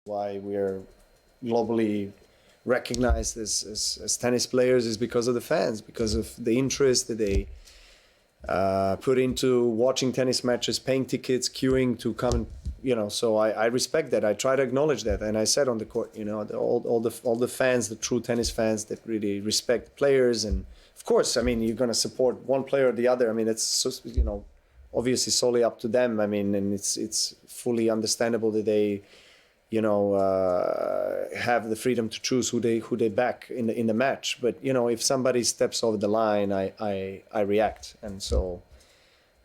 Why we're globally recognized as tennis players is because of the fans, because of the interest that they put into watching tennis matches, paying tickets, queuing to come and, so I respect that. I try to acknowledge that. And I said on the court, all the fans, the true tennis fans that really respect players. And of course, you're going to support one player or the other. It's, obviously solely up to them. And it's fully understandable that they, have the freedom to choose who they back in the match. But if somebody steps over the line, I react, and so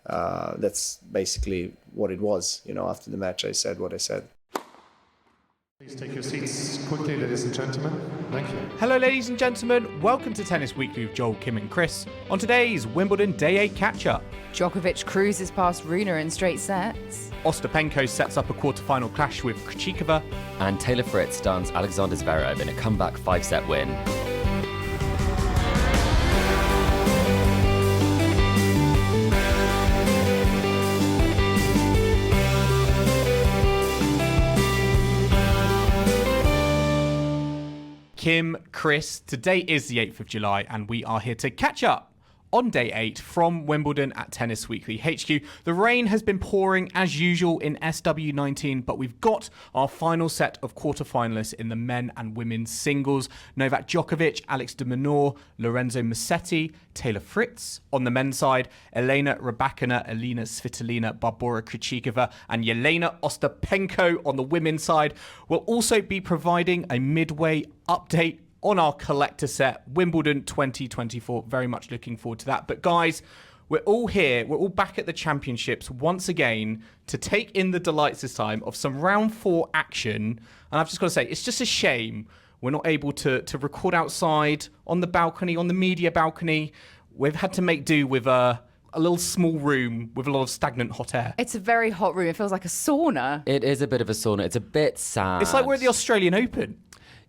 that's basically what it was. After the match, I said what I said. Please take your seats quickly, ladies and gentlemen. Thank you. Hello, ladies and gentlemen. Welcome to Tennis Weekly with Joel, Kim and Chris. On today's Wimbledon Day 8 catch-up. Djokovic cruises past Rune in straight sets. OstaPENKO sets up a quarter-final clash with Krejcikova. And Taylor Fritz stuns Alexander Zverev in a comeback 5-set win. Kim, Chris, today is the 8th of July and we are here to catch up on Day 8 from Wimbledon at Tennis Weekly HQ. The rain has been pouring as usual in SW19, but we've got our final set of quarterfinalists in the men and women's singles. Novak Djokovic, Alex de Minaur, Lorenzo Musetti, Taylor Fritz. On the men's side, Elena Rybakina, Elena Svitolina, Barbora Krejcikova, and Jelena Ostapenko on the women's side. We'll also be providing a midway update on our collector set, Wimbledon 2024. Very much looking forward to that. But guys, we're all here. We're all back at the championships once again to take in the delights this time of some round 4 action. And I've just got to say, it's just a shame we're not able to record outside on the balcony, on the media balcony. We've had to make do with a little small room with a lot of stagnant hot air. It's a very hot room. It feels like a sauna. It is a bit of a sauna. It's a bit sad. It's like we're at the Australian Open.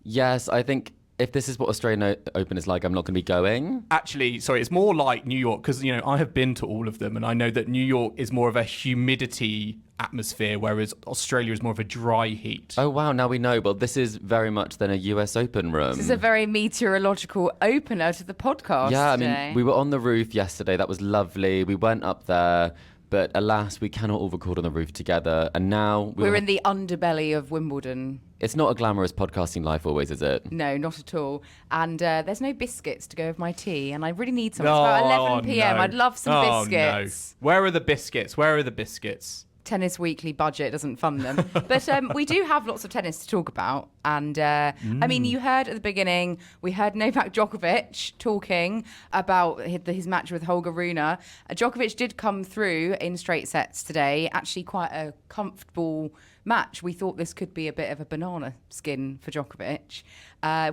Yes, I think if this is what Australian Open is like, I'm not going to be going. Actually, sorry, it's more like New York because, I have been to all of them and I know that New York is more of a humidity atmosphere, whereas Australia is more of a dry heat. Oh, wow. Now we know. Well, this is very much then a US Open room. This is a very meteorological opener to the podcast. Yeah, today. we were on the roof yesterday. That was lovely. We went up there. But alas, we cannot all record on the roof together. And now we're in the underbelly of Wimbledon. It's not a glamorous podcasting life always, is it? No, not at all. And there's no biscuits to go with my tea. And I really need some. It's about 11 p.m. No. I'd love some biscuits. No. Where are the biscuits? Where are the biscuits? Tennis Weekly budget doesn't fund them. But we do have lots of tennis to talk about. And you heard at the beginning, we heard Novak Djokovic talking about his match with Holger Rune. Djokovic did come through in straight sets today. Actually quite a comfortable match. We thought this could be a bit of a banana skin for Djokovic.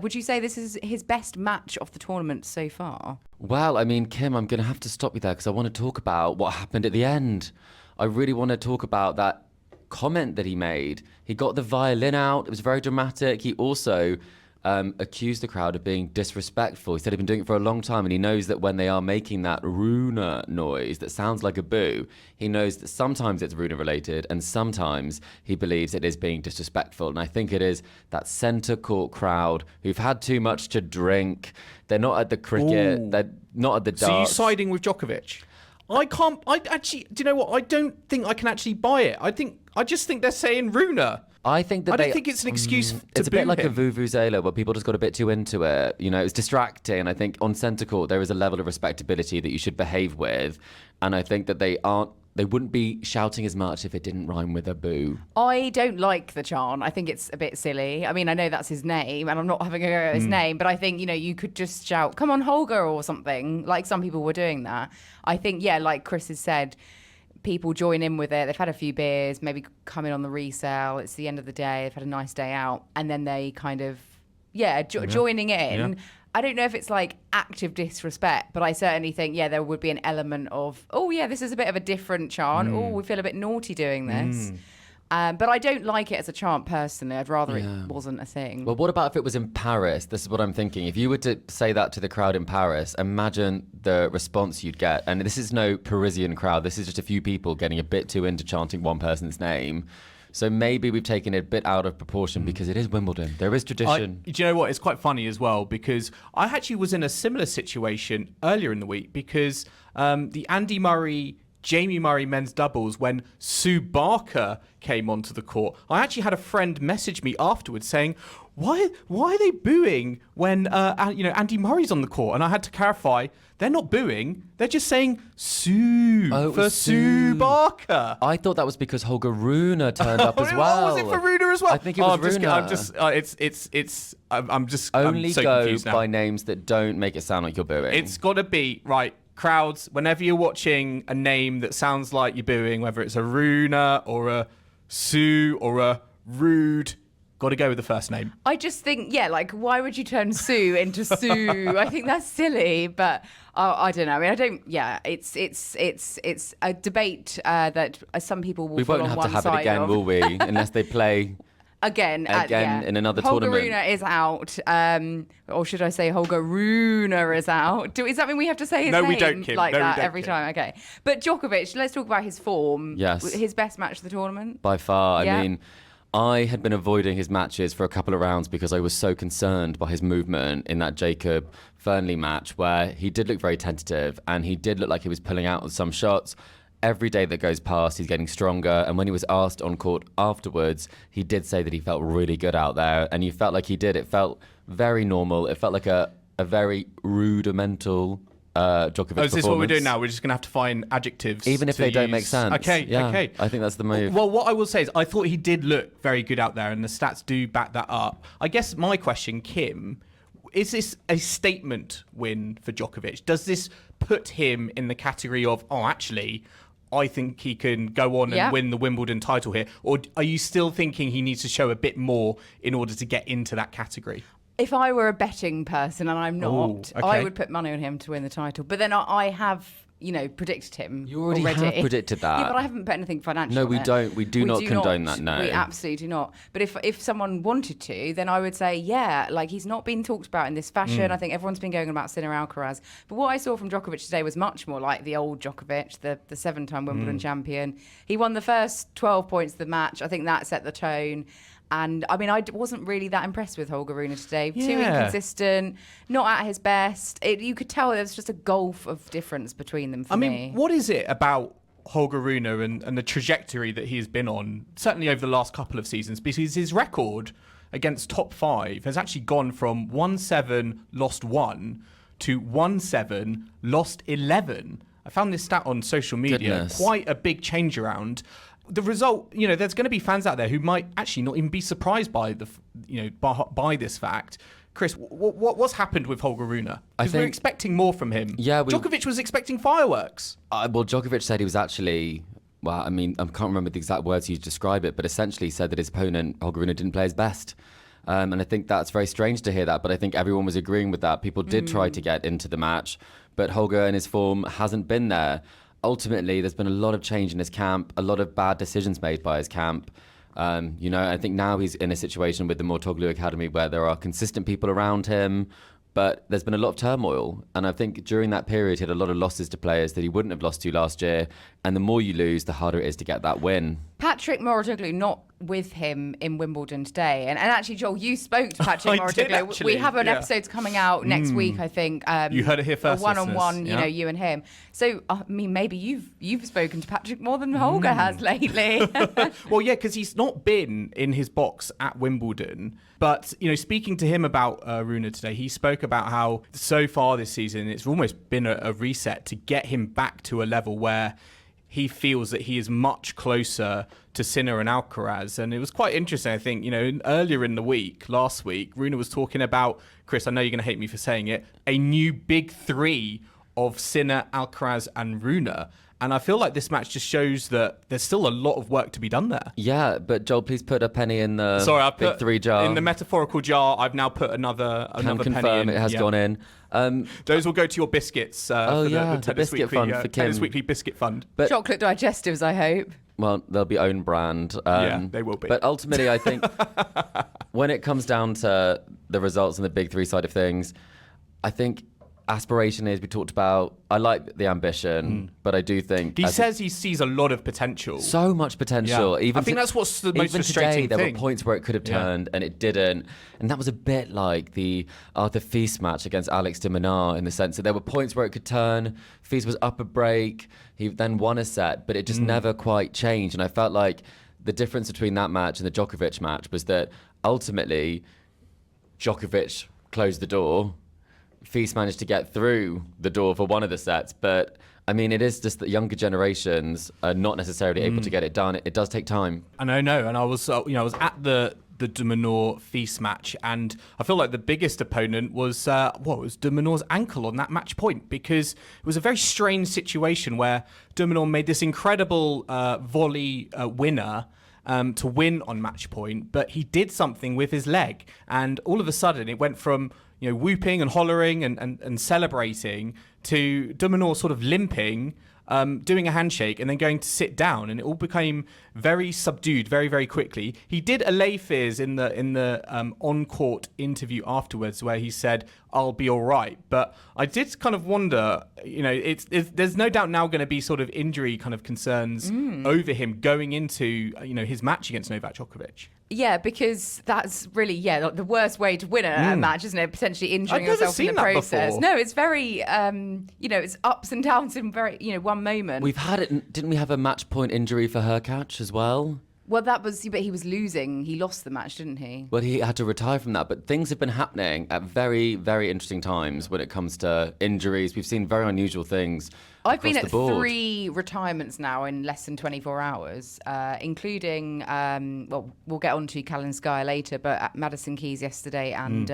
Would you say this is his best match of the tournament so far? Well, Kim, I'm going to have to stop you there because I want to talk about what happened at the end. I really want to talk about that comment that he made. He got the violin out. It was very dramatic. He also accused the crowd of being disrespectful. He said he'd been doing it for a long time and he knows that when they are making that Rune noise that sounds like a boo, he knows that sometimes it's Rune related and sometimes he believes it is being disrespectful. And I think it is that centre court crowd who've had too much to drink. They're not at the cricket. Ooh. They're not at the darts. So you siding with Djokovic? I do you know what? I don't think I can actually buy it. I just think they're saying Rune. I think that I don't think it's an excuse to It's a bit boo like him. a vuvuzela where people just got a bit too into it. It's distracting. I think on centre court there is a level of respectability that you should behave with. And I think that they wouldn't be shouting as much if it didn't rhyme with a boo. I don't like the chant. I think it's a bit silly. I know that's his name and I'm not having a go at his name, but I think, you could just shout, come on, Holger, or something. Like some people were doing that. I think, like Chris has said, people join in with it. They've had a few beers, maybe come in on the resale. It's the end of the day. They've had a nice day out. And then they kind of, joining in. Yeah. I don't know if it's like active disrespect, but I certainly think, there would be an element of, this is a bit of a different chant. We feel a bit naughty doing this. But I don't like it as a chant personally. I'd rather it wasn't a thing. Well, what about if it was in Paris? This is what I'm thinking. If you were to say that to the crowd in Paris, imagine the response you'd get. And this is no Parisian crowd. This is just a few people getting a bit too into chanting one person's name. So maybe we've taken it a bit out of proportion because it is Wimbledon. There is tradition. Do you know what? It's quite funny as well because I actually was in a similar situation earlier in the week because the Andy Murray Jamie Murray men's doubles when Sue Barker came onto the court. I actually had a friend message me afterwards saying, why are they booing when Andy Murray's on the court? And I had to clarify, they're not booing. They're just saying Sue for Sue Barker. I thought that was because Holger Rune turned up as well. Was it for Rune as well? I think it was Rune. I'm just only so go confused now. by names that don't make it sound like you're booing. It's got to be right. Crowds, whenever you're watching a name that sounds like you're booing, whether it's a Rune or a Sue or a Rude, got to go with the first name. I just think, why would you turn Sue into Sue? I think that's silly, but I don't know. I mean, I don't. Yeah, it's a debate that some people will. We fall won't on have to one have it side again, of. will we? Unless they play. Again in another Holger tournament. Rune is out, or should I say Holger Rune is out? Does that mean we have to say his name we don't, Kim. like No, we that don't, every Kim. time? Okay, but Djokovic, let's talk about his form. Yes. His best match of the tournament? By far. Yeah. I mean, I had been avoiding his matches for a couple of rounds because I was so concerned by his movement in that Jacob Fernley match where he did look very tentative and he did look like he was pulling out with some shots. Every day that goes past, he's getting stronger. And when he was asked on court afterwards, he did say that he felt really good out there. And you felt like he did. It felt very normal. It felt like a very rudimental Djokovic performance. Is this what we're doing now? We're just going to have to find adjectives. Even if to they don't use. make sense. Okay. I think that's the move. Well, what I will say is I thought he did look very good out there, and the stats do back that up. I guess my question, Kim, is this a statement win for Djokovic? Does this put him in the category of, actually, I think he can go on and win the Wimbledon title here? Or are you still thinking he needs to show a bit more in order to get into that category? If I were a betting person, and I'm not, okay. I would put money on him to win the title. But then I have, predicted him. You already have predicted that. Yeah, but I haven't put anything financial. No, on we it. don't. We do not condone that, no. We absolutely do not. But if someone wanted to, then I would say, he's not been talked about in this fashion. I think everyone's been going about Sinner Alcaraz. But what I saw from Djokovic today was much more like the old Djokovic, the 7-time Wimbledon champion. He won the first 12 points of the match. I think that set the tone. And I mean, I wasn't really that impressed with Holger Rune today. Too inconsistent, not at his best. You could tell there's just a gulf of difference between them for me. I mean, what is it about Holger Rune and the trajectory that he's been on, certainly over the last couple of seasons? Because his record against top 5 has actually gone from 1-7, lost 1, to 1-7, lost 11. I found this stat on social media. Goodness. Quite a big change around. The result, there's going to be fans out there who might actually not even be surprised by by this fact. Chris, what's happened with Holger Rune? Because we're expecting more from him. Yeah, Djokovic was expecting fireworks. Well, Djokovic said he was actually, I can't remember the exact words he used to describe it, but essentially said that his opponent, Holger Rune, didn't play his best. And I think that's very strange to hear that, but I think everyone was agreeing with that. People did try to get into the match, but Holger and his form hasn't been there. Ultimately, there's been a lot of change in his camp, a lot of bad decisions made by his camp. I think now he's in a situation with the Mouratoglou Academy where there are consistent people around him, but there's been a lot of turmoil. And I think during that period, he had a lot of losses to players that he wouldn't have lost to last year. And the more you lose, the harder it is to get that win. Patrick Mouratoglou not with him in Wimbledon today. And actually, Joel, you spoke to Patrick Mouratoglou. We have an episode coming out next week, I think. You heard it here first, a one-on-one, listeners. you and him. So, maybe you've spoken to Patrick more than Holger has lately. Well, yeah, because he's not been in his box at Wimbledon. But, speaking to him about Rune today, he spoke about how so far this season, it's almost been a reset to get him back to a level where he feels that he is much closer to Sinner and Alcaraz. And it was quite interesting, I think, earlier in the week, last week, Rune was talking about, Chris, I know you're going to hate me for saying it, a new big 3 of Sinner, Alcaraz and Rune. And I feel like this match just shows that there's still a lot of work to be done there. Yeah, but Joel, please put a penny in the I big 3 jar. In the metaphorical jar, I've now put another Can penny confirm in. it has gone in. Those will go to your biscuits. The Tennis biscuit Weekly, fund for Kim. Tennis Weekly Biscuit Fund. But, Chocolate digestives, I hope. well, they'll be own brand. Yeah, they will be. But ultimately, I think when it comes down to the results and the big 3 side of things, I think aspiration is. We talked about, I like the ambition, but I do think He says he sees a lot of potential. so much potential. Yeah. I think that's what's the most even frustrating today, there thing. were points where it could have turned and it didn't. And that was a bit like the Arthur Fils match against Alex de Minaur, in the sense that there were points where it could turn. Fils was up a break. He then won a set, but it just never quite changed. And I felt like the difference between that match and the Djokovic match was that ultimately Djokovic closed the door. Fils managed to get through the door for one of the sets, but I mean, it is just that younger generations are not necessarily able to get it done. It does take time. And I know, and I was, I was at the de Minaur Fils match, and I feel like the biggest opponent was was de Minaur's ankle on that match point, because it was a very strange situation where de Minaur made this incredible volley winner to win on match point, but he did something with his leg, and all of a sudden it went from whooping and hollering and celebrating to de Minaur sort of limping, doing a handshake and then going to sit down, and it all became very subdued very, very quickly. He did allay fears in the on-court interview afterwards, where he said, "I'll be all right." But I did kind of wonder, there's no doubt now going to be sort of injury kind of concerns over him going into his match against Novak Djokovic. Yeah, because that's really, like the worst way to win a match, isn't it? Potentially injuring I've never yourself in seen the that process. before. No, it's very, it's ups and downs in very, one moment. We've had it, didn't we have a match point injury for Hurkacz as well? Well, but he was losing. He lost the match, didn't he? Well, he had to retire from that, but things have been happening at very, very interesting times when it comes to injuries. We've seen very unusual things. I've been across at the board. 3 retirements now in less than 24 hours, including, we'll get on to Kalinskaya later, but at Madison Keys yesterday and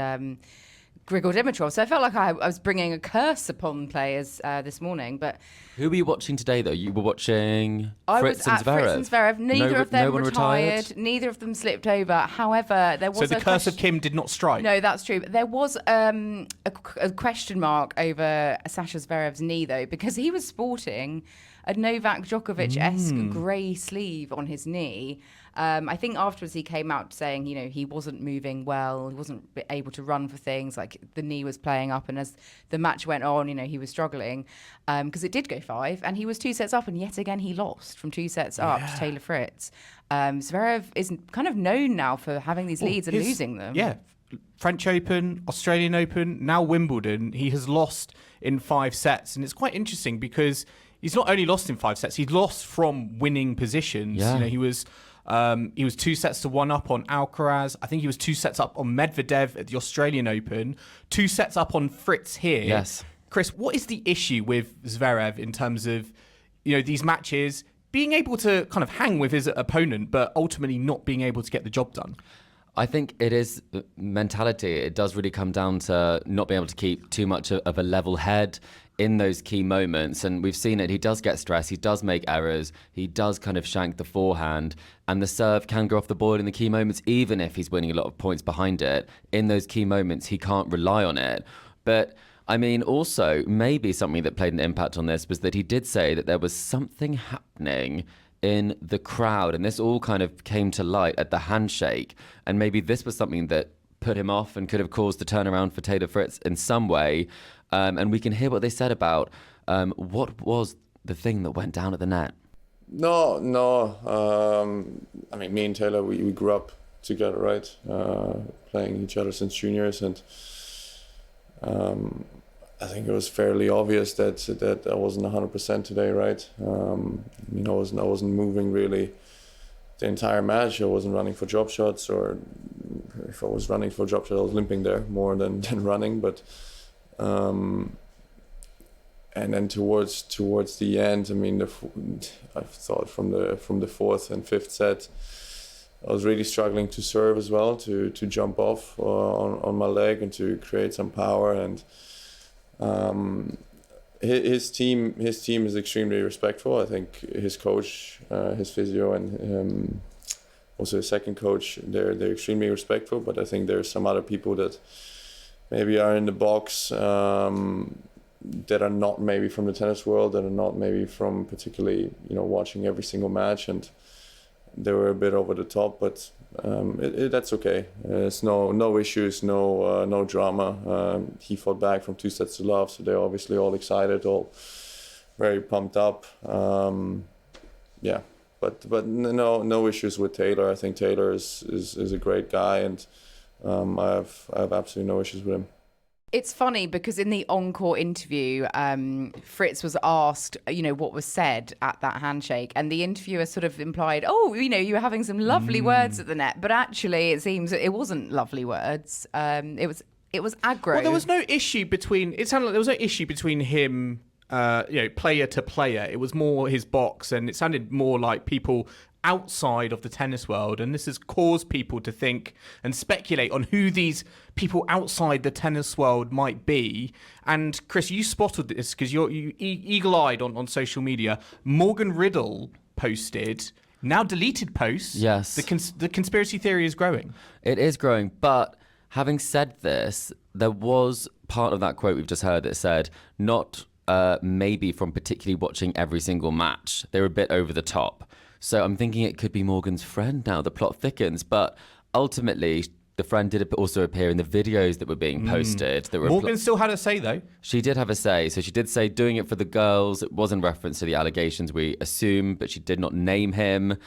Grigor Dimitrov. So I felt like I was bringing a curse upon players this morning. But Who were you watching today, though? You were watching I Fritz was and at Zverev. Fritz and Zverev. Neither of them no one retired. Neither of them slipped over. However, there was So the curse of Kim did not strike. No, that's true. But there was a question mark over Sasha Zverev's knee, though, because he was sporting a Novak Djokovic-esque grey sleeve on his knee. I think afterwards he came out saying, he wasn't moving well, he wasn't able to run for things, like the knee was playing up, and as the match went on, he was struggling because it did go 5, and he was 2 sets up, and yet again he lost from 2 sets up to Taylor Fritz. Zverev is kind of known now for having these leads and losing them. Yeah. French Open, Australian Open, now Wimbledon. He has lost in 5 sets, and it's quite interesting because he's not only lost in 5 sets, he's lost from winning positions. Yeah. He was 2 sets to 1 up on Alcaraz. I think he was 2 sets up on Medvedev at the Australian Open, 2 sets up on Fritz here. Yes. Chris, what is the issue with Zverev in terms of, these matches, being able to kind of hang with his opponent, but ultimately not being able to get the job done? I think it is mentality. It does really come down to not being able to keep too much of a level head in those key moments. And we've seen it. He does get stressed. He does make errors. He does kind of shank the forehand. And the serve can go off the board in the key moments, even if he's winning a lot of points behind it. In those key moments, he can't rely on it. But I mean, also, maybe something that played an impact on this was that he did say that there was something happening in the crowd, and this all kind of came to light at the handshake, and maybe this was something that put him off and could have caused the turnaround for Taylor Fritz in some way. And we can hear what they said about what was the thing that went down at the net. No. I mean, me and Taylor, we grew up together, right? Playing each other since juniors, and I think it was fairly obvious that I wasn't 100% today, right? I wasn't moving really the entire match. I wasn't running for drop shots, or if I was running for drop shots, I was limping there more than running. But and then towards the end, I mean, I thought from the 4th and 5th set, I was really struggling to serve as well, to jump off on my leg and to create some power. And his team is extremely respectful. I think his coach, his physio, and also his second coach, they're extremely respectful. But I think there's some other people that maybe are in the box that are not maybe from the tennis world, that are not maybe from particularly watching every single match, and they were a bit over the top, but that's okay. There's no issues, no drama. He fought back from 2 sets to love, so they're obviously all excited, all very pumped up. Yeah, but no issues with Taylor. I think Taylor is a great guy, and I have absolutely no issues with him. It's funny because in the encore interview, Fritz was asked, what was said at that handshake, and the interviewer sort of implied, you were having some lovely words at the net, but actually it seems it wasn't lovely words. It was aggro. Well, there was no issue between. It sounded like there was no issue between him, player to player. It was more his box, and it sounded more like people outside of the tennis world, and this has caused people to think and speculate on who these people outside the tennis world might be. And Chris, you spotted this because you eagle-eyed on social media. Morgan Riddle posted, now deleted posts. Yes. The conspiracy theory is growing. It is growing, but having said this, there was part of that quote we've just heard that said, not maybe from particularly watching every single match. They were a bit over the top. So I'm thinking it could be Morgan's friend now. The plot thickens, but ultimately the friend did also appear in the videos that were being posted. That were Morgan still had a say, though. She did have a say. So she did say doing it for the girls. It was in reference to the allegations, we assume, but she did not name him.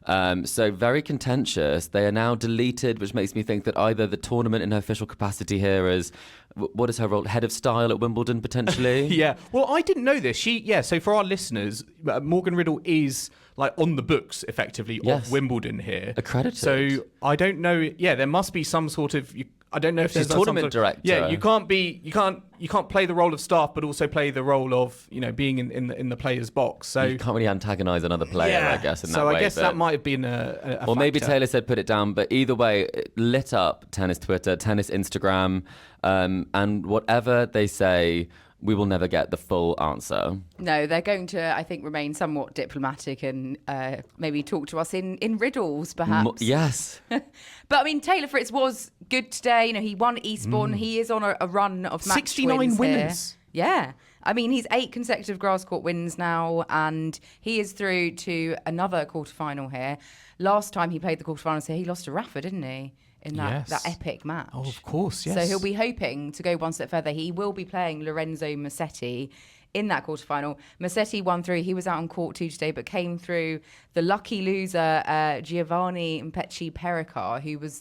So very contentious. They are now deleted, which makes me think that either the tournament in her official capacity here is, what is her role? Head of style at Wimbledon, potentially? Yeah. Well, I didn't know this. So for our listeners, Morgan Riddle is on the books, effectively, of Wimbledon here. Accredited. So I don't know. Yeah, there must be some sort of. I don't know if she's there's tournament director. Yeah, you can't play the role of staff, but also play the role of being in the player's box. So you can't really antagonise another player, I guess. In that way, I guess that might have been a or maybe factor. Taylor said put it down, but either way, it lit up tennis Twitter, tennis Instagram, and whatever they say, we will never get the full answer. No, they're going to, I think, remain somewhat diplomatic and maybe talk to us in riddles, perhaps. Yes. But I mean, Taylor Fritz was good today. He won Eastbourne. He is on a run of match 69 wins winners. Here. Yeah. I mean, he's 8 consecutive grass court wins now, and he is through to another quarterfinal here. Last time he played the quarterfinals here, he lost to Rafa, didn't he? In that epic match. Oh, of course, yes. So he'll be hoping to go one step further. He will be playing Lorenzo Musetti in that quarterfinal. Musetti won through. He was out on court 2 today, but came through the lucky loser, Giovanni Mpeci Pericard, who was,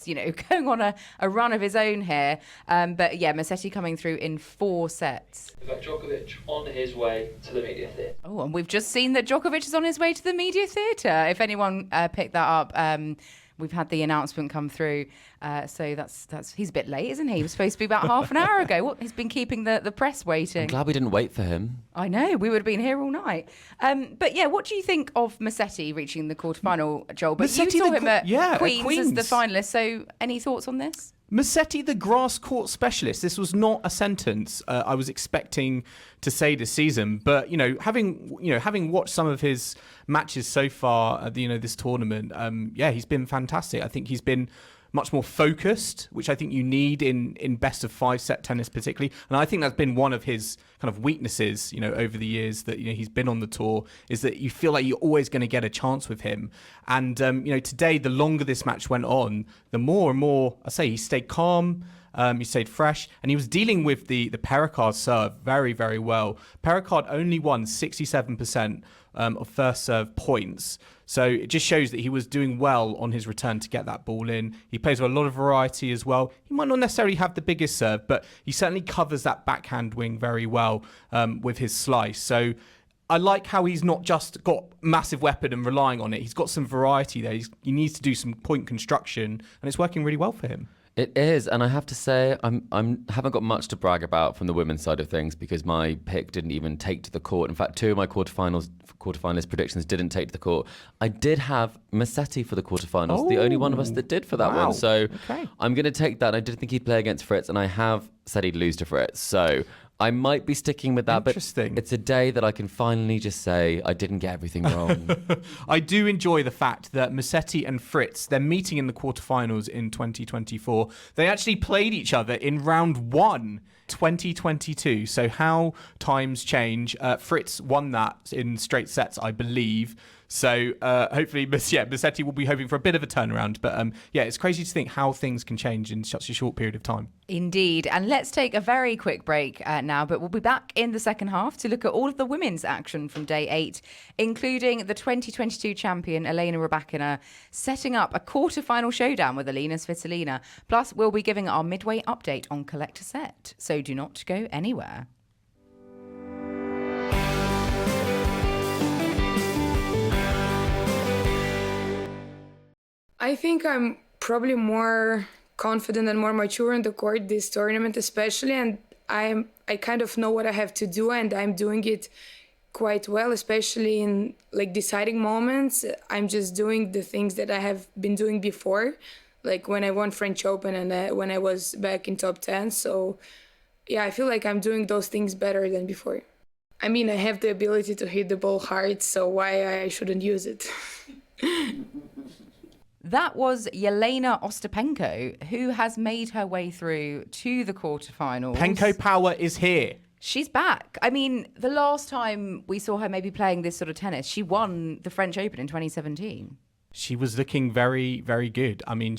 going on a run of his own here. But yeah, Musetti coming through in 4 sets. We've got Djokovic on his way to the media theatre. Oh, and we've just seen that Djokovic is on his way to the media theatre. If anyone picked that up, we've had the announcement come through. So that's he's a bit late, isn't he? He was supposed to be about half an hour ago. He's been keeping the press waiting. I'm glad we didn't wait for him. I know, we would have been here all night. But yeah, what do you think of Musetti reaching the quarterfinal, Joel? But Musetti, you saw him at Queen's as the finalist, so any thoughts on this? Musetti, the grass court specialist. This was not a sentence I was expecting to say this season, but having watched some of his matches so far at this tournament, he's been fantastic. I think he's been much more focused, which I think you need in best of 5 set tennis particularly. And I think that's been one of his kind of weaknesses, over the years that, he's been on the tour, is that you feel like you're always going to get a chance with him. And, today, the longer this match went on, the more and more, he stayed calm. He stayed fresh, and he was dealing with the Pericard serve very, very well. Pericard only won 67% of first serve points. So it just shows that he was doing well on his return to get that ball in. He plays with a lot of variety as well. He might not necessarily have the biggest serve, but he certainly covers that backhand wing very well with his slice. So I like how he's not just got massive weapon and relying on it. He's got some variety there. He needs to do some point construction, and it's working really well for him. It is, and I have to say, I haven't got much to brag about from the women's side of things because my pick didn't even take to the court. In fact, 2 of my quarterfinalist predictions didn't take to the court. I did have Musetti for the quarterfinals, the only one of us that did for that one. So I'm going to take that. I did think he'd play against Fritz, and I have said he'd lose to Fritz. So I might be sticking with that, but it's a day that I can finally just say I didn't get everything wrong. I do enjoy the fact that Musetti and Fritz, they're meeting in the quarterfinals in 2024. They actually played each other in round 1, 2022. So how times change. Fritz won that in straight sets, I believe. So hopefully, Musetti will be hoping for a bit of a turnaround. But it's crazy to think how things can change in such a short period of time. Indeed. And let's take a very quick break now, but we'll be back in the second half to look at all of the women's action from day 8, including the 2022 champion Elena Rybakina setting up a quarter-final showdown with Alina Svitolina. Plus, we'll be giving our midway update on Collector Set. So do not go anywhere. I think I'm probably more confident and more mature in the court this tournament especially, and I kind of know what I have to do, and I'm doing it quite well, especially in like deciding moments. I'm just doing the things that I have been doing before, like when I won French Open and when I was back in top 10. So yeah, I feel like I'm doing those things better than before. I mean, I have the ability to hit the ball hard, so why I shouldn't use it? That was Yelena Ostapenko, who has made her way through to the quarterfinals. Penko power is here. She's back. I mean, the last time we saw her maybe playing this sort of tennis, she won the French Open in 2017. She was looking very, very good. I mean,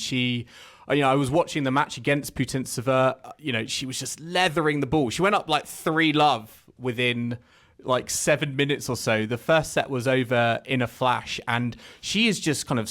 I was watching the match against Putintseva. She was just leathering the ball. She went up like 3-love within like 7 minutes or so. The first set was over in a flash, and she is just kind of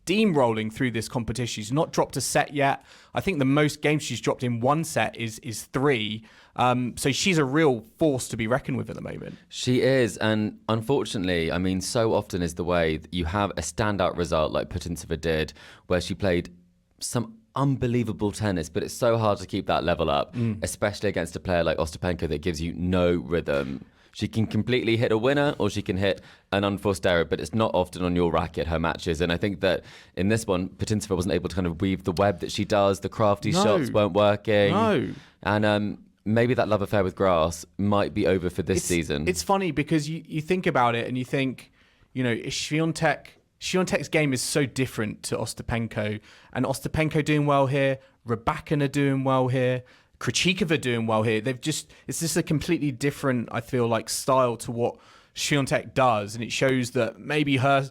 steamrolling through this competition. She's not dropped a set yet. I think the most games she's dropped in one set is 3. So she's a real force to be reckoned with at the moment. She is, and unfortunately, I mean, so often is the way that you have a standout result like Putintseva did, where she played some unbelievable tennis, but it's so hard to keep that level up, especially against a player like Ostapenko that gives you no rhythm. She can completely hit a winner or she can hit an unforced error, but it's not often on your racket, her matches. And I think that in this one, Putintseva wasn't able to kind of weave the web that she does. The crafty shots weren't working. No. And maybe that love affair with grass might be over for this season. It's funny because you think about it and you think, Świątek's game is so different to Ostapenko. And Ostapenko doing well here, Rybakina doing well here, Krejcikova doing well here. It's just a completely different, I feel like, style to what Świątek does, and it shows that maybe her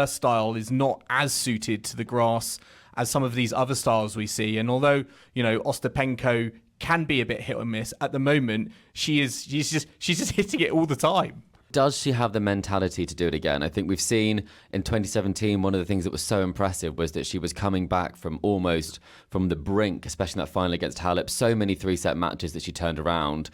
style is not as suited to the grass as some of these other styles we see. And although Ostapenko can be a bit hit or miss at the moment, she's just hitting it all the time. Does she have the mentality to do it again? I think we've seen in 2017, one of the things that was so impressive was that she was coming back from the brink, especially in that final against Halep. So many 3-set matches that she turned around.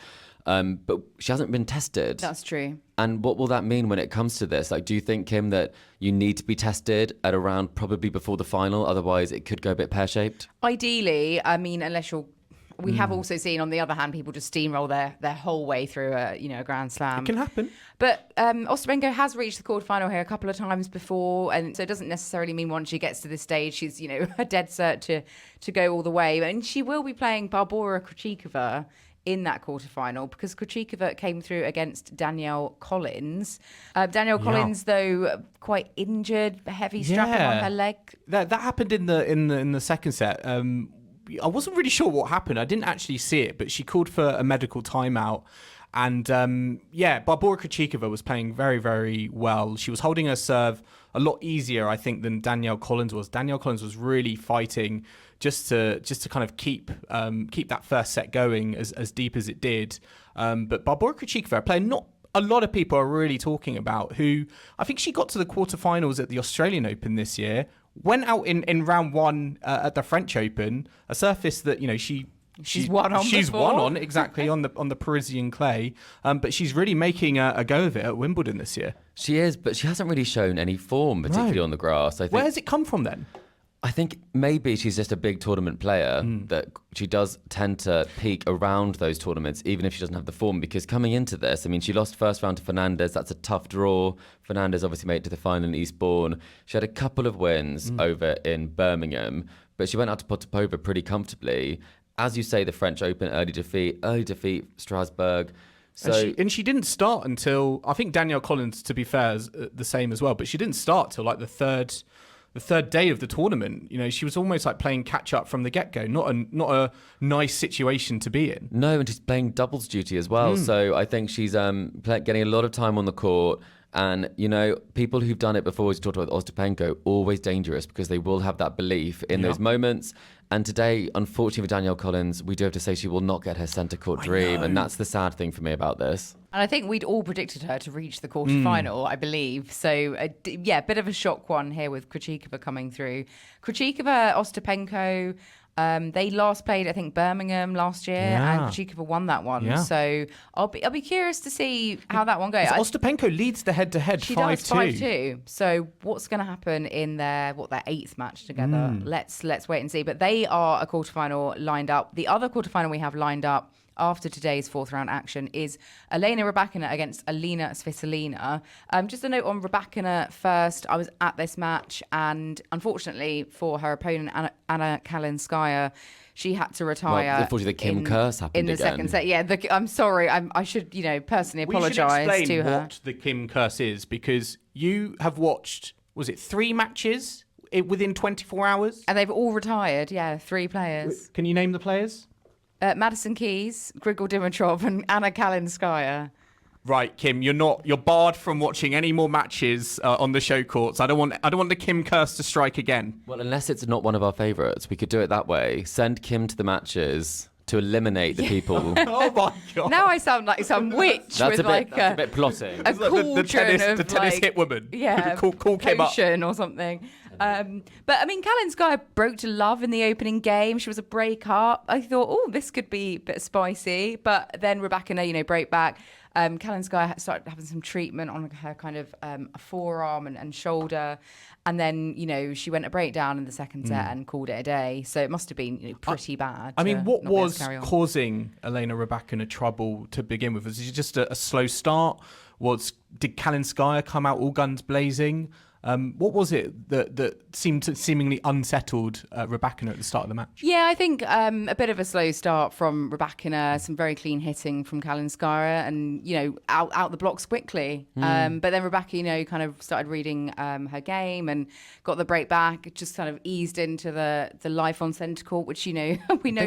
But she hasn't been tested. That's true. And what will that mean when it comes to this? Like, do you think, Kim, that you need to be tested at around probably before the final? Otherwise, it could go a bit pear-shaped? Ideally, I mean, unless you're... We have also seen, on the other hand, people just steamroll their whole way through a Grand Slam. It can happen. But Ostapenko has reached the quarterfinal here a couple of times before, and so it doesn't necessarily mean once she gets to this stage, she's a dead cert to go all the way. And she will be playing Barbora Krejcikova in that quarterfinal because Krejcikova came through against Danielle Collins. Collins, though, quite injured, heavy strapping on her leg. That happened in the second set. I wasn't really sure what happened. I didn't actually see it, but she called for a medical timeout. And Barbora Krejcikova was playing very, very well. She was holding her serve a lot easier, I think, than Danielle Collins was. Danielle Collins was really fighting just to kind of keep that first set going as deep as it did. But Barbora Krejcikova, a player not a lot of people are really talking about, who I think she got to the quarterfinals at the Australian Open this year. Went out in round 1 at the French Open, a surface that she's won on exactly on the Parisian clay, but she's really making a go of it at Wimbledon this year. She is, but she hasn't really shown any form, particularly on the grass. I think. Where has it come from then? I think maybe she's just a big tournament player, that she does tend to peak around those tournaments, even if she doesn't have the form. Because coming into this, I mean, she lost first round to Fernandez. That's a tough draw. Fernandez obviously made it to the final in Eastbourne. She had a couple of wins over in Birmingham, but she went out to Potapova pretty comfortably. As you say, the French Open, early defeat, Strasbourg. So and she didn't start until, I think Danielle Collins, to be fair, is the same as well, but she didn't start till like the third day of the tournament. She was almost like playing catch up from the get-go. Not a nice situation to be in. No, and she's playing doubles duty as well. So I think she's getting a lot of time on the court. And, you know, people who've done it before, as you talked about with OstaPENKO, always dangerous because they will have that belief in those moments. And today, unfortunately for Danielle Collins, we do have to say she will not get her centre court dream. And that's the sad thing for me about this. And I think we'd all predicted her to reach the quarterfinal, I believe. So, yeah, bit of a shock one here with Krejcikova coming through. Krejcikova, Ostapenko, they last played, I think, Birmingham last year, and Krejcikova won that one. Yeah. So I'll be curious to see how that one goes. Ostapenko leads the head-to-head 5-2. She does 5-2. So what's going to happen in their 8th match together? Let's wait and see. But they are a quarterfinal lined up. The other quarterfinal we have lined up after today's 4th round action is Elena Rybakina against Alina Svitolina. Just a note on Rybakina first. I was at this match, and unfortunately for her opponent, Anna Kalinskaya, she had to retire. Well, unfortunately, the Kim curse happened in the again. second set. Yeah, I'm sorry. I should, personally apologise to her. We should explain what the Kim curse is, because you have watched, was it 3 matches within 24 hours? And they've all retired. Yeah, 3 players. Can you name the players? Madison Keys, Grigor Dimitrov, and Anna Kalinskaya. Right, Kim, you're barred from watching any more matches on the show courts. I don't want the Kim curse to strike again. Well, unless it's not one of our favourites, we could do it that way. Send Kim to the matches to eliminate the people. Oh my god! Now I sound like some witch that's with that's a bit plotting. A cauldron of the tennis hit woman. Yeah, call Kim up. Potion or something. But I mean, Kalinskaya broke to love in the opening game. She was a break up. I thought, oh, this could be a bit spicy. But then Rybakina, broke back. Kalinskaya started having some treatment on her kind of a forearm and shoulder. And then, she went a breakdown in the second set and called it a day. So it must have been pretty bad. I mean, what was causing Elena Rybakina trouble to begin with? Was it just a slow start? Did Kalinskaya come out all guns blazing? What was it that seemingly unsettled Rybakina at the start of the match? Yeah, I think a bit of a slow start from Rybakina, some very clean hitting from Kalinskaya, and out the blocks quickly. But then Rybakina kind of started reading her game and got the break back. It just kind of eased into the life on centre court, which we know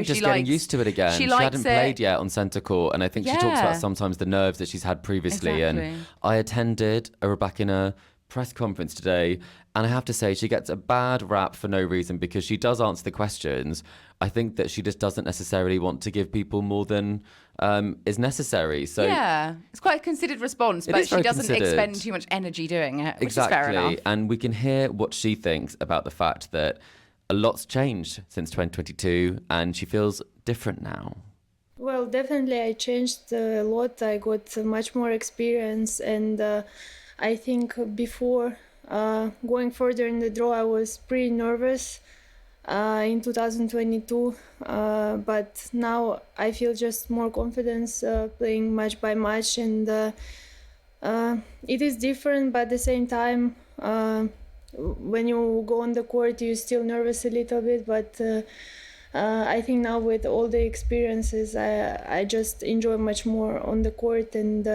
just she likes. Getting used to it again. She hadn't played yet on centre court, and I think she talks about sometimes the nerves that she's had previously. Exactly. And I attended a Rybakina press conference today, and I have to say she gets a bad rap for no reason, because she does answer the questions. I think that she just doesn't necessarily want to give people more than is necessary. So yeah, it's quite a considered response, but she doesn't expend too much energy doing it, which is fair enough. And we can hear what she thinks about the fact that a lot's changed since 2022 and she feels different now. Well, definitely I changed a lot. I got much more experience, and I think before going further in the draw, I was pretty nervous in 2022, but now I feel just more confidence playing match by match, and it is different, but at the same time, when you go on the court, you're still nervous a little bit, but I think now with all the experiences, I just enjoy much more on the court, and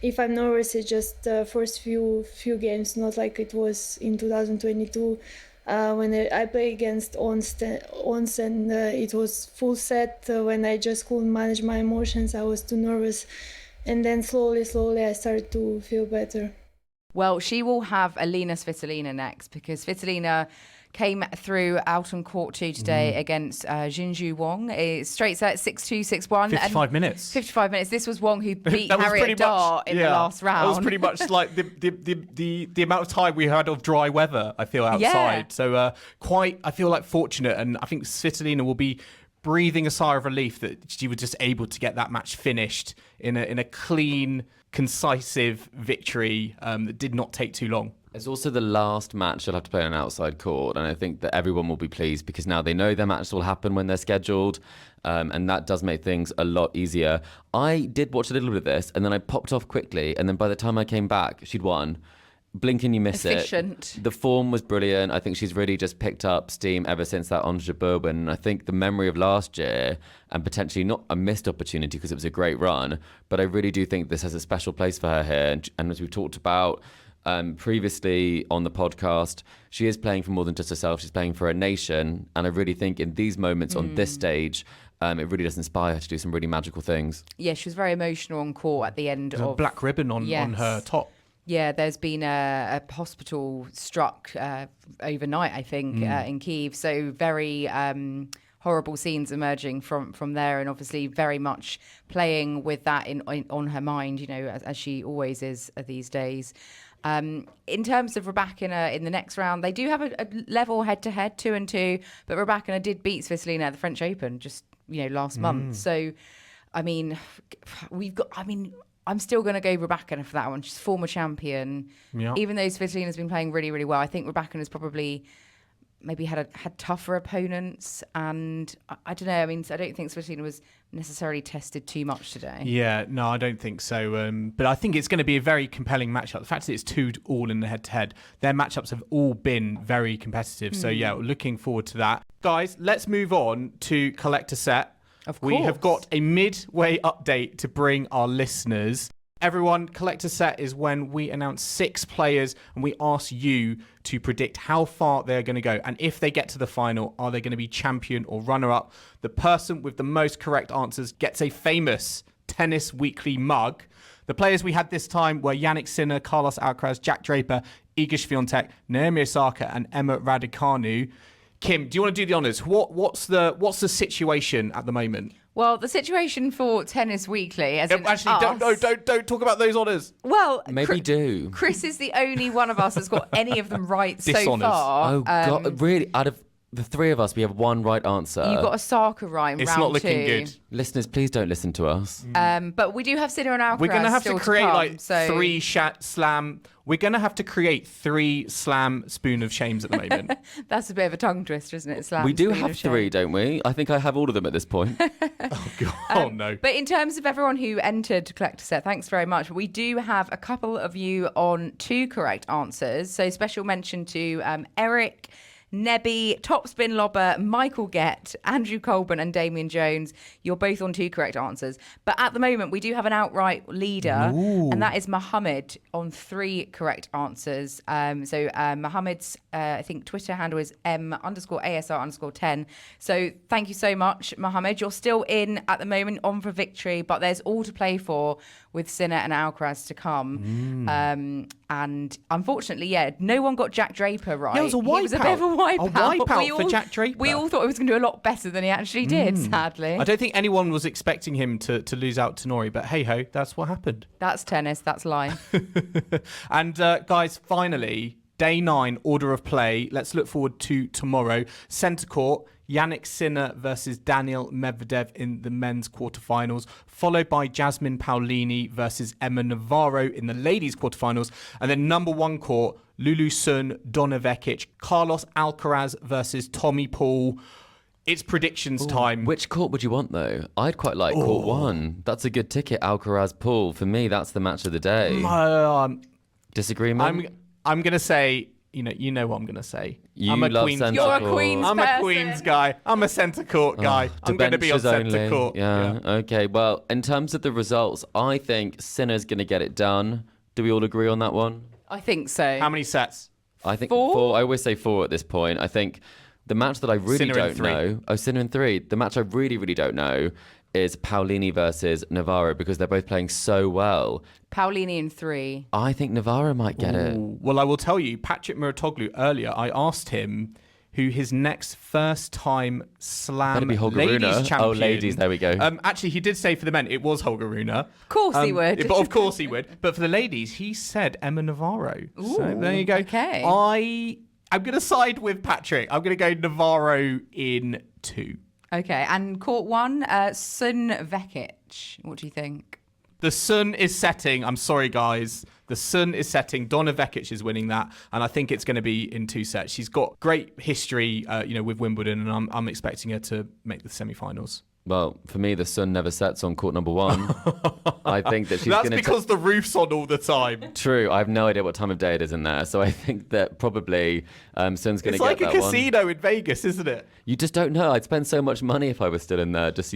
if I'm nervous, it's just the first few games, not like it was in 2022 when I played against Ons, and it was full set. When I just couldn't manage my emotions, I was too nervous, and then slowly I started to feel better. Well, she will have Alina Svitolina next, because Svitolina came through out on court 2 today against Jinju Wong. Straight set 6-2, 6-1. 55 minutes. 55 minutes. This was Wong who beat Harriet Dart in the last round. That was pretty much like the amount of time we had of dry weather, I feel, outside. Yeah. So I feel like fortunate, and I think Svitolina will be breathing a sigh of relief that she was just able to get that match finished in a clean, concisive victory that did not take too long. It's also the last match they'll have to play on an outside court, and I think that everyone will be pleased because now they know their matches will happen when they're scheduled, and that does make things a lot easier. I did watch a little bit of this, and then I popped off quickly, and then by the time I came back, she'd won. Blink and you miss Efficient. it. The form was brilliant. I think she's really just picked up steam ever since that Ons Jabeur. And I think the memory of last year, and potentially not a missed opportunity because it was a great run, but I really do think this has a special place for her here. And as we've talked about previously on the podcast, she is playing for more than just herself. She's playing for a nation. And I really think in these moments on this stage, it really does inspire her to do some really magical things. Yeah, she was very emotional on court at the end of a black ribbon on her top. Yeah, there's been a hospital struck overnight, I think, in Kyiv. So very horrible scenes emerging from there, and obviously very much playing with that on her mind, as she always is these days. In terms of Rybakina in the next round, they do have a level head-to-head, 2-2, but Rybakina did beat Svitolina at the French Open just, last month. So, I'm still going to go Rybakina for that one. She's former champion. Yeah. Even though Svitolina's been playing really, really well, I think Rybakina's probably maybe had tougher opponents, and I don't know. I mean, I don't think Svitolina was necessarily tested too much today. Yeah, no, I don't think so. But I think it's going to be a very compelling matchup. The fact that it's 2-2 in the head-to-head, their matchups have all been very competitive. So yeah, looking forward to that. Guys, let's move on to Collector Set. Of course. We have got a midway update to bring our listeners. Everyone, Collector Set is when we announce 6 players and we ask you to predict how far they're going to go. And if they get to the final, are they going to be champion or runner-up? The person with the most correct answers gets a famous Tennis Weekly mug. The players we had this time were Jannik Sinner, Carlos Alcaraz, Jack Draper, Iga Swiatek, Naomi Osaka and Emma Raducanu. Kim, do you want to do the honours? What's the situation at the moment? Well, the situation for Tennis Weekly, as in Actually, us, don't talk about those honours. Well, Maybe do. Chris is the only one of us that's got any of them right so Dishonours. far. Oh, God. Really? Out of the 3 of us, we have one right answer. You got Osaka right in It's round not looking 2. good. Listeners, please don't listen to us. But we do have Sinner and Alcaraz. We're going to have to still create come, so 3 slam. We're going to have to create 3 slam spoon of shames at the moment. That's a bit of a tongue twister, isn't it? Slam, We do spoon have of shame. 3, don't we? I think I have all of them at this point. Oh, no. But in terms of everyone who entered Collector Set, thanks very much. We do have a couple of you on 2 correct answers. So special mention to Eric, Nebby, Topspin Lobber, Michael Gett, Andrew Colburn and Damian Jones. You're both on 2 correct answers. But at the moment, we do have an outright leader, and that is Mohammed on 3 correct answers. Mohammed's, I think, Twitter handle is M_ASR_10. So thank you so much, Mohammed. You're still in at the moment, on for victory, but there's all to play for with Sinner and Alcaraz to come. And unfortunately, no one got Jack Draper right. Yeah, it was a He was a wipeout. bit of a wipeout. A wipeout for all, Jack Draper. We all thought he was going to do a lot better than he actually did, sadly. I don't think anyone was expecting him to lose out to Nori, but hey-ho, that's what happened. That's tennis, that's life. And guys, finally, day 9, order of play. Let's look forward to tomorrow. Centre court, Jannik Sinner versus Daniil Medvedev in the men's quarterfinals, followed by Jasmine Paolini versus Emma Navarro in the ladies' quarterfinals. And then number 1 court, Lulu Sun, Donna Vekic, Carlos Alcaraz versus Tommy Paul. It's predictions time. Which court would you want, though? I'd quite like court 1. That's a good ticket, Alcaraz Paul. For me, that's the match of the day. Disagreement? I'm going to say... You know what I'm going to say. I'm a love Queen's centre guy. You're a Queen's I'm a person. Queen's guy. I'm a centre court guy. I'm going to be on benches centre only. court. Yeah. Okay. Well, in terms of the results, I think Sinner's going to get it done. Do we all agree on that one? I think so. How many sets? I think 4? 4. I always say 4 at this point. I think the match that I really Sinner in don't 3. know. Oh, Sinner in 3. The match I really, really don't know is Paolini versus Navarro because they're both playing so well. Paolini in 3. I think Navarro might get it. Well, I will tell you, Patrick Muratoglu earlier, I asked him who his next first-time slam Better be Holger ladies Rune. champion. Oh, ladies, there we go. Actually, he did say for the men it was Holger Rune. Of course he would. But of course he would. But for the ladies, he said Emma Navarro. So there you go. Okay. I'm going to side with Patrick. I'm going to go Navarro in 2. Okay, and court 1, Sun Vekic. What do you think? The sun is setting. I'm sorry, guys. The sun is setting. Donna Vekic is winning that, and I think it's going to be in 2 sets. She's got great history, with Wimbledon, and I'm expecting her to make the semi-finals. Well, for me, the sun never sets on court number 1. I think that she's That's going to... because the roof's on all the time. True. I have no idea what time of day it is in there. So I think that probably Sun's going to get It's like that a one. casino in Vegas, isn't it? You just don't know. I'd spend so much money if I was still in there, just,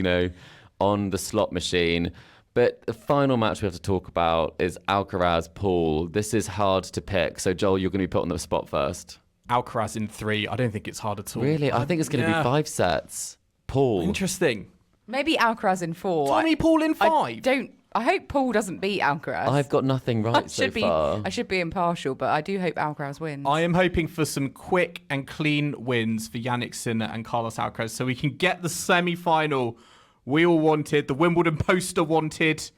on the slot machine. But the final match we have to talk about is Alcaraz Paul. This is hard to pick. So, Joel, you're going to be put on the spot first. Alcaraz in 3. I don't think it's hard at all. Really? I think it's going to be 5 sets. Paul. Interesting. Maybe Alcaraz in 4. Tommy Paul in 5. I hope Paul doesn't beat Alcaraz. I've got nothing right so far. I should be impartial, but I do hope Alcaraz wins. I am hoping for some quick and clean wins for Jannik Sinner and Carlos Alcaraz so we can get the semi-final we all wanted, the Wimbledon poster wanted.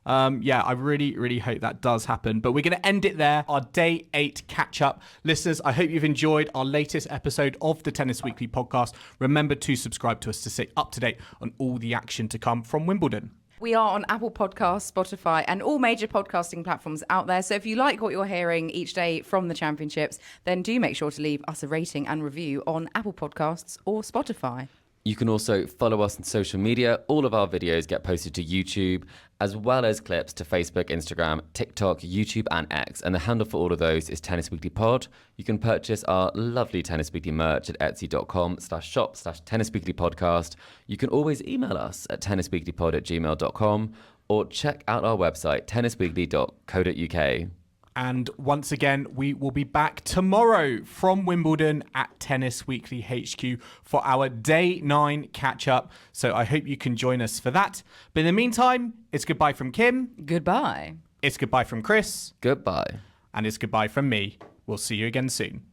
I really, really hope that does happen. But we're going to end it there. Our day 8 catch-up. Listeners, I hope you've enjoyed our latest episode of the Tennis Weekly podcast. Remember to subscribe to us to stay up to date on all the action to come from Wimbledon. We are on Apple Podcasts, Spotify, and all major podcasting platforms out there. So if you like what you're hearing each day from the championships, then do make sure to leave us a rating and review on Apple Podcasts or Spotify. You can also follow us on social media. All of our videos get posted to YouTube, as well as clips to Facebook, Instagram, TikTok, YouTube, and X. And the handle for all of those is Tennis Weekly Pod. You can purchase our lovely Tennis Weekly merch at etsy.com/shop/tennisweeklypodcast. You can always email us at tennisweeklypod@gmail.com or check out our website, tennisweekly.co.uk. And once again, we will be back tomorrow from Wimbledon at Tennis Weekly HQ for our Day 9 catch-up. So I hope you can join us for that. But in the meantime, it's goodbye from Kim. Goodbye. It's goodbye from Chris. Goodbye. And it's goodbye from me. We'll see you again soon.